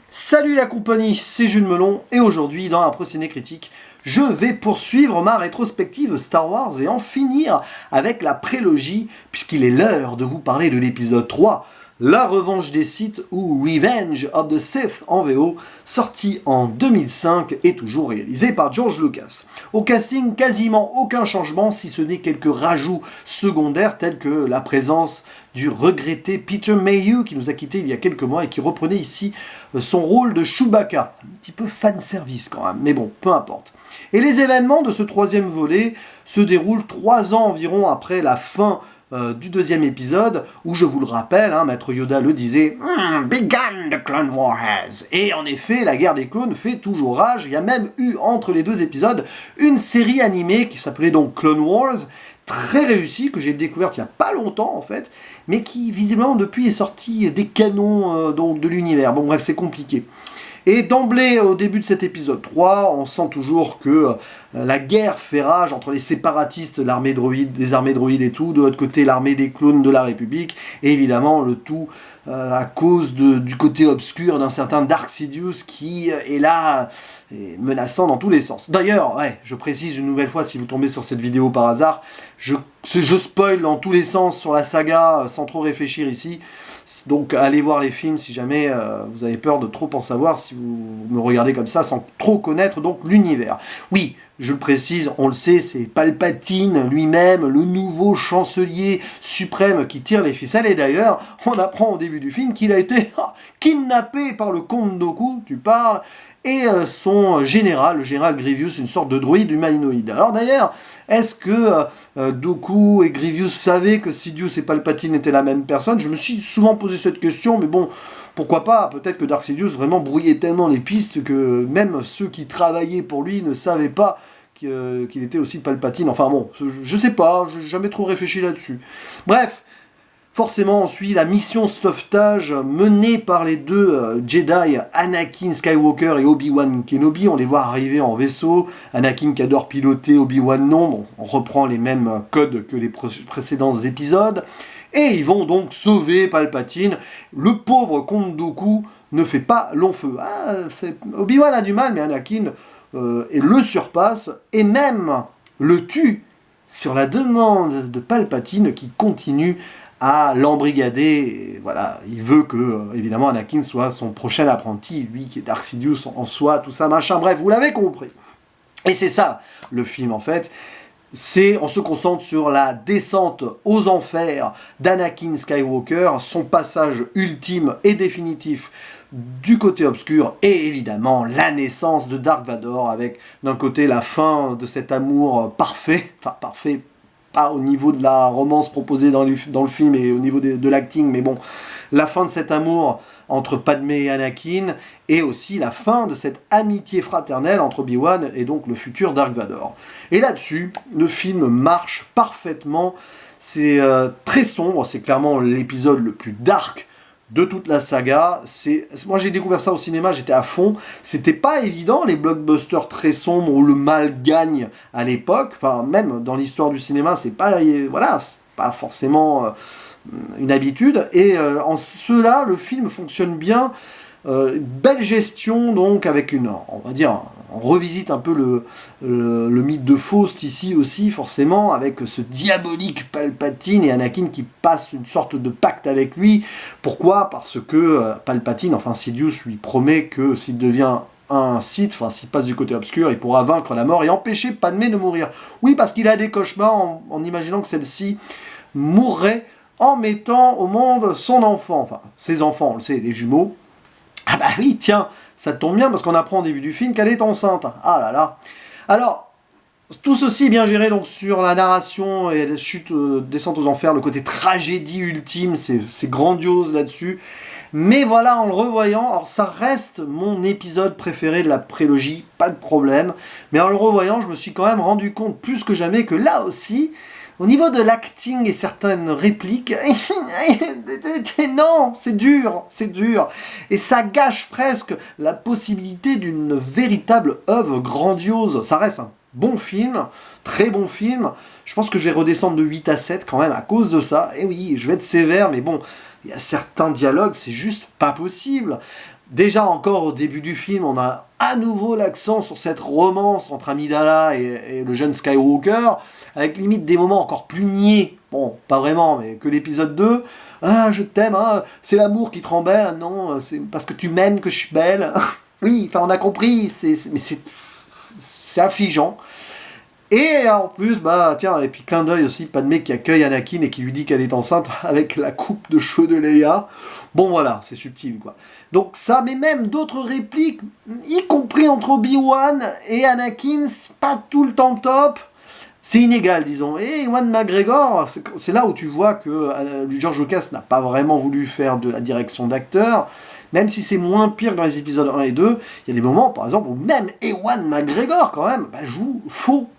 Salut la compagnie, c'est Jules Melon et aujourd'hui dans un procédé critique, je vais poursuivre ma rétrospective Star Wars et en finir avec la prélogie puisqu'il est l'heure de vous parler de l'épisode 3, La Revanche des Sith ou Revenge of the Sith en VO, sorti en 2005 et toujours réalisé par George Lucas. Au casting, quasiment aucun changement si ce n'est quelques rajouts secondaires tels que la présence du regretté Peter Mayhew qui nous a quittés il y a quelques mois et qui reprenait ici son rôle de Chewbacca. Un petit peu fanservice quand même, mais bon, peu importe. Et les événements de ce troisième volet se déroulent 3 ans environ après la fin du deuxième épisode, où je vous le rappelle, Maître Yoda le disait Began the Clone Wars. Et en effet, la guerre des clones fait toujours rage. Il y a même eu entre les deux épisodes une série animée qui s'appelait donc Clone Wars, très réussie, que j'ai découverte il n'y a pas longtemps en fait, mais qui visiblement depuis est sortie des canons donc, de l'univers. Bon bref, c'est compliqué. Et d'emblée, au début de cet épisode 3, on sent toujours que la guerre fait rage entre les séparatistes, l'armée droïde, des armées droïdes et tout, de l'autre côté l'armée des clones de la République, et évidemment le tout à cause du côté obscur d'un certain Dark Sidious qui est là, menaçant dans tous les sens. D'ailleurs, je précise une nouvelle fois, si vous tombez sur cette vidéo par hasard, je spoil dans tous les sens sur la saga sans trop réfléchir ici. Donc allez voir les films si jamais vous avez peur de trop en savoir, si vous me regardez comme ça sans trop connaître donc l'univers. Oui, je le précise, on le sait, c'est Palpatine lui-même, le nouveau chancelier suprême qui tire les ficelles. Et d'ailleurs, on apprend au début du film qu'il a été kidnappé par le comte Dooku, tu parles, et son général, le général Grievous, une sorte de droïde humanoïde. Alors d'ailleurs, est-ce que Dooku et Grievous savaient que Sidious et Palpatine étaient la même personne? Je me suis souvent posé cette question, mais bon, pourquoi pas? Peut-être que Dark Sidious vraiment brouillait tellement les pistes que même ceux qui travaillaient pour lui ne savaient pas qu'il était aussi Palpatine. Enfin bon, je sais pas, j'ai jamais trop réfléchi là-dessus. Bref. Forcément, on suit la mission sauvetage menée par les deux Jedi, Anakin Skywalker et Obi-Wan Kenobi. On les voit arriver en vaisseau. Anakin qui adore piloter, Obi-Wan non. Bon, on reprend les mêmes codes que les précédents épisodes. Et ils vont donc sauver Palpatine. Le pauvre comte Dooku ne fait pas long feu. Obi-Wan a du mal, mais Anakin le surpasse et même le tue sur la demande de Palpatine qui continue à l'embrigader. Et voilà, il veut que, évidemment, Anakin soit son prochain apprenti, lui qui est Dark Sidious en soi, tout ça, machin, bref, vous l'avez compris. Et c'est ça, le film, en fait. On se concentre sur la descente aux enfers d'Anakin Skywalker, son passage ultime et définitif du côté obscur, et évidemment la naissance de Dark Vador, avec d'un côté la fin de cet amour parfait, pas au niveau de la romance proposée dans le film et au niveau de l'acting, mais bon, la fin de cet amour entre Padmé et Anakin, et aussi la fin de cette amitié fraternelle entre Obi-Wan et donc le futur Dark Vador. Et là-dessus, le film marche parfaitement, c'est très sombre, c'est clairement l'épisode le plus dark de toute la saga. Moi j'ai découvert ça au cinéma, j'étais à fond. C'était pas évident, les blockbusters très sombres où le mal gagne à l'époque. Enfin, même dans l'histoire du cinéma, c'est pas forcément une habitude. Et en cela, le film fonctionne bien. Belle gestion donc avec on va dire, on revisite un peu le mythe de Faust ici aussi forcément, avec ce diabolique Palpatine et Anakin qui passe une sorte de pacte avec lui. Pourquoi? Parce que Palpatine, enfin Sidious, lui promet que s'il devient un Sith, enfin s'il passe du côté obscur, il pourra vaincre la mort et empêcher Padmé de mourir. Oui, parce qu'il a des cauchemars en imaginant que celle-ci mourrait en mettant au monde son enfant, enfin ses enfants, on le sait, les jumeaux. Ah bah oui, tiens, ça tombe bien parce qu'on apprend au début du film qu'elle est enceinte. Ah là là. Alors, tout ceci est bien géré donc sur la narration et la chute, descente aux enfers, le côté tragédie ultime, c'est grandiose là-dessus. Mais voilà, en le revoyant, alors ça reste mon épisode préféré de la prélogie, pas de problème. Mais en le revoyant, je me suis quand même rendu compte plus que jamais que là aussi, au niveau de l'acting et certaines répliques, non, c'est dur. Et ça gâche presque la possibilité d'une véritable œuvre grandiose. Ça reste un bon film, très bon film. Je pense que je vais redescendre de 8 à 7 quand même à cause de ça. Et oui, je vais être sévère, mais bon, il y a certains dialogues, c'est juste pas possible. Déjà encore au début du film, on a à nouveau l'accent sur cette romance entre Amidala et le jeune Skywalker, avec limite des moments encore plus niais, bon, pas vraiment, mais que l'épisode 2. Ah, je t'aime, hein, c'est l'amour qui te rend belle, non, c'est parce que tu m'aimes que je suis belle. Oui, enfin on a compris, mais c'est affligeant. Et en plus, bah tiens, et puis clin d'œil aussi, Padmé qui accueille Anakin et qui lui dit qu'elle est enceinte avec la coupe de cheveux de Leia. Bon voilà, c'est subtil quoi. Donc ça, mais même d'autres répliques, y compris entre Obi-Wan et Anakin, c'est pas tout le temps top. C'est inégal, disons. Et Ewan McGregor, c'est là où tu vois que George Lucas n'a pas vraiment voulu faire de la direction d'acteur. Même si c'est moins pire que dans les épisodes 1 et 2, il y a des moments, par exemple, où même Ewan McGregor, quand même, bah, joue faux.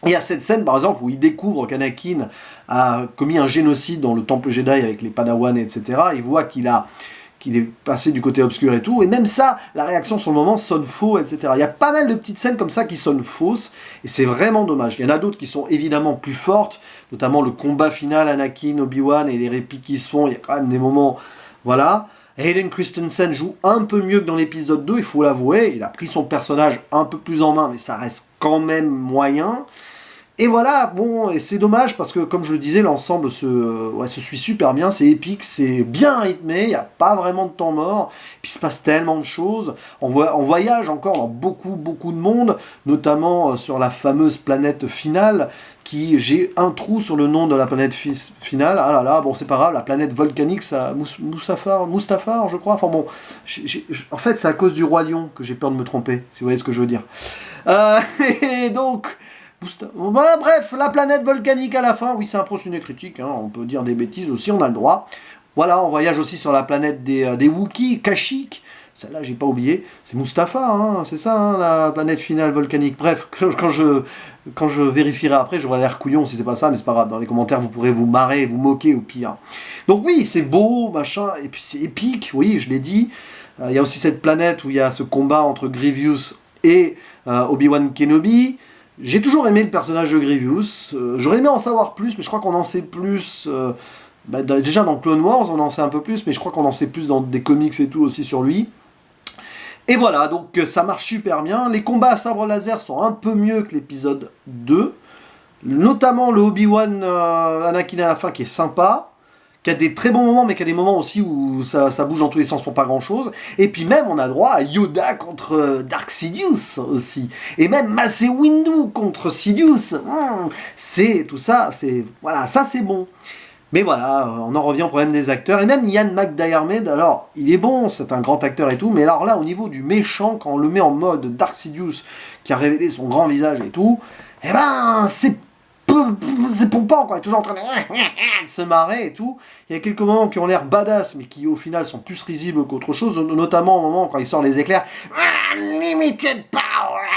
Il y a cette scène, par exemple, où il découvre qu'Anakin a commis un génocide dans le temple Jedi avec les Padawan, etc. Il voit qu'il est passé du côté obscur et tout. Et même ça, la réaction sur le moment sonne faux, etc. Il y a pas mal de petites scènes comme ça qui sonnent fausses. Et c'est vraiment dommage. Il y en a d'autres qui sont évidemment plus fortes. Notamment le combat final Anakin, Obi-Wan et les répliques qui se font. Il y a quand même des moments... Voilà. Hayden Christensen joue un peu mieux que dans l'épisode 2, il faut l'avouer. Il a pris son personnage un peu plus en main, mais ça reste quand même moyen. Et voilà, bon, et c'est dommage parce que, comme je le disais, l'ensemble se suit super bien, c'est épique, c'est bien rythmé, il n'y a pas vraiment de temps mort, puis il se passe tellement de choses. On voyage encore dans beaucoup de monde, notamment sur la fameuse planète finale, j'ai un trou sur le nom de la planète finale, ah là là, bon c'est pas grave, la planète volcanique, ça, Mustafar, je crois, enfin bon, en fait c'est à cause du Roi Lion que j'ai peur de me tromper, si vous voyez ce que je veux dire. Et donc... Voilà, bref, la planète volcanique à la fin, oui c'est un procédé critique, hein, on peut dire des bêtises aussi, on a le droit. Voilà, on voyage aussi sur la planète des Wookiees, Kashyyyk, celle-là j'ai pas oublié, c'est Mustafar, hein, c'est ça, hein, la planète finale volcanique. Bref, quand je vérifierai après, j'aurai l'air couillon si c'est pas ça, mais c'est pas grave, dans les commentaires vous pourrez vous marrer, vous moquer au pire. Donc oui, c'est beau, machin, et puis c'est épique, oui, je l'ai dit. Il y a aussi cette planète où il y a ce combat entre Grievous et Obi-Wan Kenobi. J'ai toujours aimé le personnage de Grievous, j'aurais aimé en savoir plus, mais je crois qu'on en sait plus, déjà dans Clone Wars on en sait un peu plus, mais je crois qu'on en sait plus dans des comics et tout aussi sur lui. Et voilà, donc ça marche super bien, les combats à sabre laser sont un peu mieux que l'épisode 2, notamment le Obi-Wan Anakin à la fin qui est sympa, qui a des très bons moments, mais qui a des moments aussi où ça bouge dans tous les sens pour pas grand chose. Et puis même, on a droit à Yoda contre Dark Sidious aussi. Et même Mace Windu contre Sidious. C'est tout ça, voilà, ça c'est bon. Mais voilà, on en revient au problème des acteurs. Et même Ian McDiarmid, alors, il est bon, c'est un grand acteur et tout, mais alors là, au niveau du méchant, quand on le met en mode Dark Sidious, qui a révélé son grand visage et tout, eh ben, c'est pompant, quoi. Il est toujours en train de se marrer et tout. Il y a quelques moments qui ont l'air badass, mais qui au final sont plus risibles qu'autre chose, notamment au moment quand il sort les éclairs. Limited power!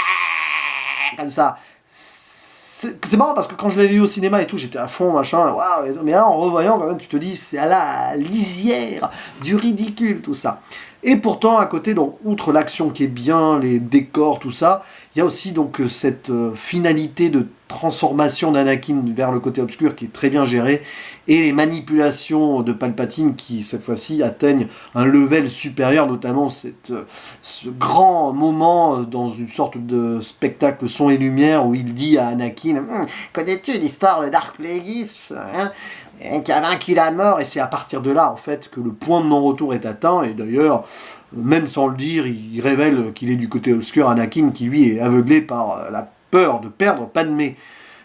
Comme ça. C'est marrant parce que quand je l'avais vu au cinéma et tout, j'étais à fond, machin, waouh, mais là en revoyant, quand même, tu te dis, c'est à la lisière du ridicule, tout ça. Et pourtant, à côté, donc, outre l'action qui est bien, les décors, tout ça, il y a aussi donc cette finalité de transformation d'Anakin vers le côté obscur qui est très bien gérée, et les manipulations de Palpatine qui, cette fois-ci, atteignent un level supérieur, notamment ce grand moment dans une sorte de spectacle son et lumière où il dit à Anakin « Connais-tu l'histoire de Dark Plagueis hein qui a vaincu la mort ?» Et c'est à partir de là, en fait, que le point de non-retour est atteint, et d'ailleurs, même sans le dire, il révèle qu'il est du côté obscur, Anakin, qui lui est aveuglé par la peur de perdre Padmé.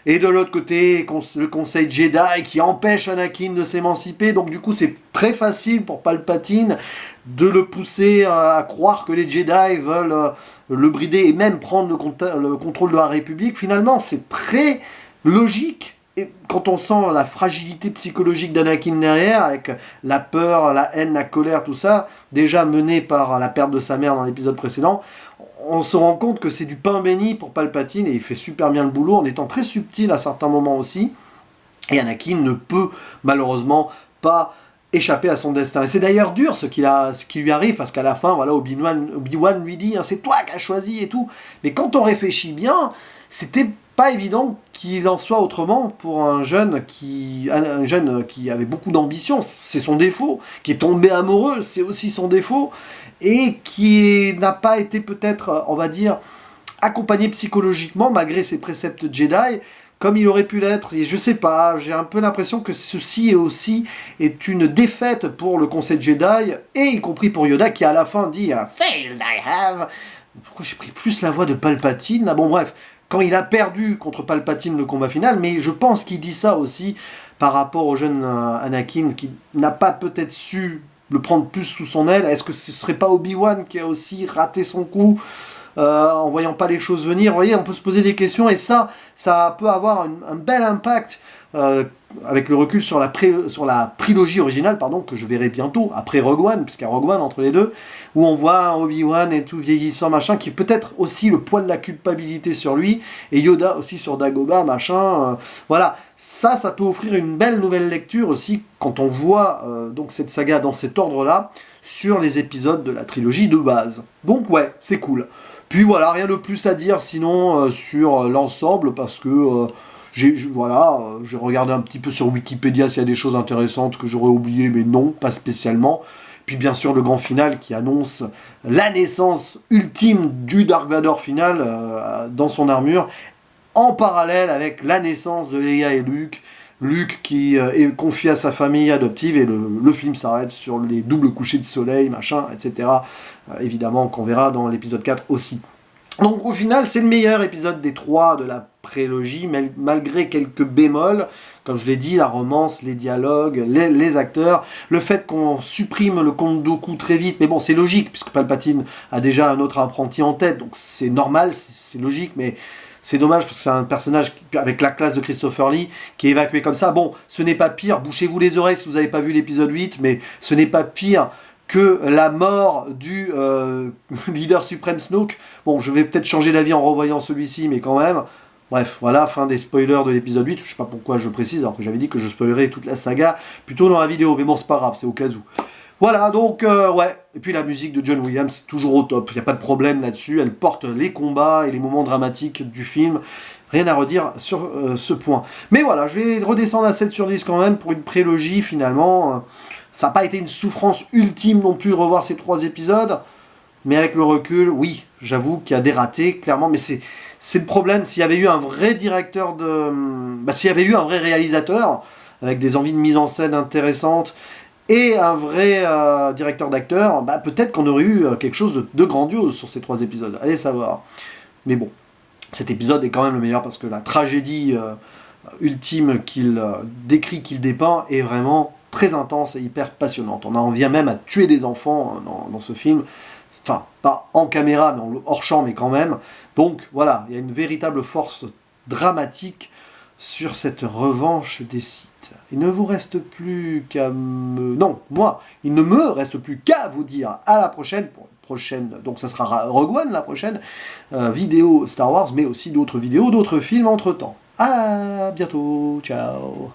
Et de l'autre côté, le conseil Jedi qui empêche Anakin de s'émanciper, donc du coup c'est très facile pour Palpatine de le pousser à croire que les Jedi veulent le brider et même prendre le contrôle de la République. Finalement, c'est très logique. Et quand on sent la fragilité psychologique d'Anakin derrière, avec la peur, la haine, la colère, tout ça, déjà mené par la perte de sa mère dans l'épisode précédent, on se rend compte que c'est du pain béni pour Palpatine, et il fait super bien le boulot, en étant très subtil à certains moments aussi. Et Anakin ne peut malheureusement pas échapper à son destin. Et c'est d'ailleurs dur ce qui lui arrive, parce qu'à la fin, voilà, Obi-Wan lui dit, c'est toi qui as choisi et tout. Mais quand on réfléchit bien, c'était pas évident qu'il en soit autrement pour un jeune qui avait beaucoup d'ambition, c'est son défaut, qui est tombé amoureux, c'est aussi son défaut, et qui n'a pas été peut-être, on va dire, accompagné psychologiquement malgré ses préceptes Jedi, comme il aurait pu l'être. Et je sais pas, j'ai un peu l'impression que ceci est une défaite pour le Conseil Jedi, et y compris pour Yoda qui à la fin dit « Failed I have ». Pourquoi j'ai pris plus la voix de Palpatine là? Bon bref, quand il a perdu contre Palpatine le combat final, mais je pense qu'il dit ça aussi par rapport au jeune Anakin qui n'a pas peut-être su le prendre plus sous son aile. Est-ce que ce serait pas Obi-Wan qui a aussi raté son coup en voyant pas les choses venir? Vous voyez, on peut se poser des questions, et ça peut avoir un bel impact avec le recul sur la trilogie originale, pardon, que je verrai bientôt, après Rogue One, puisqu'il y a Rogue One entre les deux, où on voit Obi-Wan et tout vieillissant, machin, qui peut-être aussi le poids de la culpabilité sur lui, et Yoda aussi sur Dagobah, machin, voilà. Ça peut offrir une belle nouvelle lecture aussi, quand on voit donc cette saga dans cet ordre-là, sur les épisodes de la trilogie de base. Donc ouais, c'est cool. Puis voilà, rien de plus à dire sinon sur l'ensemble, parce que j'ai regardé un petit peu sur Wikipédia s'il y a des choses intéressantes que j'aurais oubliées, mais non, pas spécialement. Puis bien sûr le grand final qui annonce la naissance ultime du Dark Vador final dans son armure, en parallèle avec la naissance de Leia et Luke. Luke qui est confié à sa famille adoptive, et le film s'arrête sur les doubles couchers de soleil, machin, etc. Évidemment qu'on verra dans l'épisode 4 aussi. Donc au final, c'est le meilleur épisode des 3 de la prélogie, malgré quelques bémols, comme je l'ai dit, la romance, les dialogues, les acteurs, le fait qu'on supprime le comte Dooku très vite, mais bon, c'est logique, puisque Palpatine a déjà un autre apprenti en tête, donc c'est normal, c'est logique, mais c'est dommage, parce que c'est un personnage avec la classe de Christopher Lee, qui est évacué comme ça. Bon, ce n'est pas pire, bouchez-vous les oreilles si vous n'avez pas vu l'épisode 8, mais ce n'est pas pire que la mort du leader suprême Snoke. Bon, je vais peut-être changer d'avis en revoyant celui-ci, mais quand même. Bref, voilà, fin des spoilers de l'épisode 8. Je sais pas pourquoi je précise, alors que j'avais dit que je spoilerais toute la saga plutôt dans la vidéo. Mais bon, c'est pas grave, c'est au cas où. Voilà, donc, ouais. Et puis la musique de John Williams, toujours au top. Il n'y a pas de problème là-dessus. Elle porte les combats et les moments dramatiques du film. Rien à redire sur ce point. Mais voilà, je vais redescendre à 7 sur 10 quand même pour une prélogie, finalement. Ça n'a pas été une souffrance ultime non plus de revoir ces 3 épisodes. Mais avec le recul, oui, j'avoue qu'il y a des ratés, clairement. Mais c'est le problème. S'il y avait eu un vrai directeur s'il y avait eu un vrai réalisateur, avec des envies de mise en scène intéressantes, et un vrai directeur d'acteur, peut-être qu'on aurait eu quelque chose de grandiose sur ces 3 épisodes. Allez savoir. Mais bon, cet épisode est quand même le meilleur, parce que la tragédie ultime qu'il décrit, qu'il dépeint, est vraiment très intense et hyper passionnante. On en vient même à tuer des enfants dans ce film. Enfin, pas en caméra, mais hors champ, mais quand même. Donc voilà, il y a une véritable force dramatique sur cette revanche des Sith. Il ne vous reste plus qu'à me... Non, moi, il ne me reste plus qu'à vous dire à la prochaine, pour une prochaine, donc ça sera Rogue One la prochaine, vidéo Star Wars, mais aussi d'autres vidéos, d'autres films entre-temps. À bientôt, ciao.